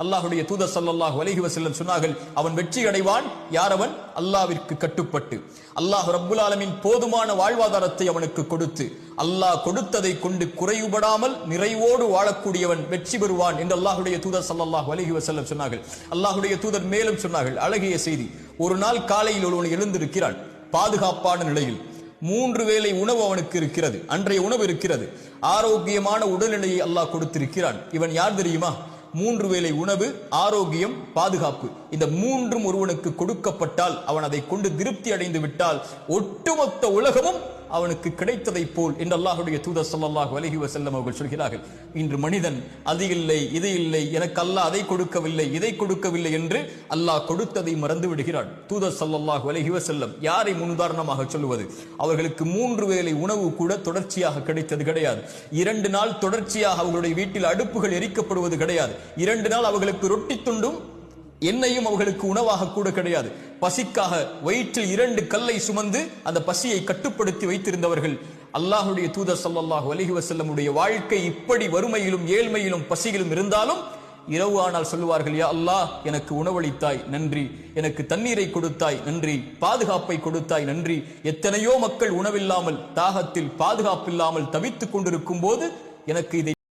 அல்லாஹ்வுடைய தூதர் ஸல்லல்லாஹு அலைஹி வஸல்லம் சொன்னார்கள், அவன் வெற்றி அடைவான் யாரவன் அல்லாஹ்விற்கு கட்டுப்பட்டு அல்லாஹ் ரப்புல் ஆலமீன் போதுமான வாழ்வாதாரத்தை அவனுக்கு கொடுத்து அல்லாஹ் கொடுத்ததை கொண்டு குறைவுபடாமல் நிறைவோடு வாழக்கூடியவன் வெற்றி பெறுவான் என்று அல்லாஹ்வுடைய தூதர் ஸல்லல்லாஹு அலைஹி வஸல்லம் சொன்னார்கள். அல்லாஹ்வுடைய தூதர் மேலும் சொன்னார்கள், அழகிய செய்தி. ஒரு நாள் காலையில் ஒருவன் எழுந்திருக்கிறான், பாதுகாப்பான நிலையில் 3 வேளை உணவு அவனுக்கு இருக்கிறது, அன்றைய உணவு இருக்கிறது, ஆரோக்கியமான உடல்நிலையை அல்லாஹ் கொடுத்திருக்கிறான். இவன் யார் தெரியுமா? 3 வேளை உணவு, ஆரோக்கியம், பாதுகாப்பு, இந்த 3ம் ஒருவனுக்கு கொடுக்கப்பட்டால் அவன் அதை கொண்டு திருப்தி அடைந்து விட்டால் ஒட்டுமொத்த உலகமும் அவனுக்கு கிடைத்ததை போல் என்று அல்லாஹ்வுடைய தூதர் ஸல்லல்லாஹு அலைஹி வஸல்லம் அவர்கள் சொல்கிறார்கள். இன்று மனிதன் அது இல்லை இது இல்லை, எனக்கு அல்லாஹ் அதை கொடுக்கவில்லை இதை கொடுக்கவில்லை என்று அல்லாஹ் கொடுத்ததை மறந்து விடுகிறான். தூதர் ஸல்லல்லாஹு அலைஹி வஸல்லம் யாரை முன்னுதாரணமாக சொல்லுவது? அவர்களுக்கு 3 வேளை உணவு கூட தொடர்ச்சியாக கிடைத்தது கிடையாது. 2 நாள் தொடர்ச்சியாக அவர்களுடைய வீட்டில் அடுப்புகள் எரிக்கப்படுவது கிடையாது. 2 நாள் அவர்களுக்கு ரொட்டி துண்டும் எண்ணெயும் அவர்களுக்கு உணவாக கூட கிடையாது. பசிக்காக வயிற்றில் 2 கல்லை சுமந்து அந்த பசியை கட்டுப்படுத்தி வைத்திருந்தவர்கள். அல்லாஹ்வுடைய தூதர் ஸல்லல்லாஹு அலைஹி வஸல்லம் உடைய வாழ்க்கை இப்படி வறுமையிலும் ஏழ்மையிலும் பசியிலும் இருந்தாலும் இரவு ஆனால் சொல்லுவார்கள், யா அல்லாஹ், எனக்கு உணவளித்தாய் நன்றி, எனக்கு தண்ணீரை கொடுத்தாய் நன்றி, பாதுகாப்பை கொடுத்தாய் நன்றி. எத்தனையோ மக்கள் உணவில்லாமல் தாகத்தில் பாதுகாப்பில்லாமல் தவித்துக் கொண்டிருக்கும் போது எனக்கு இதை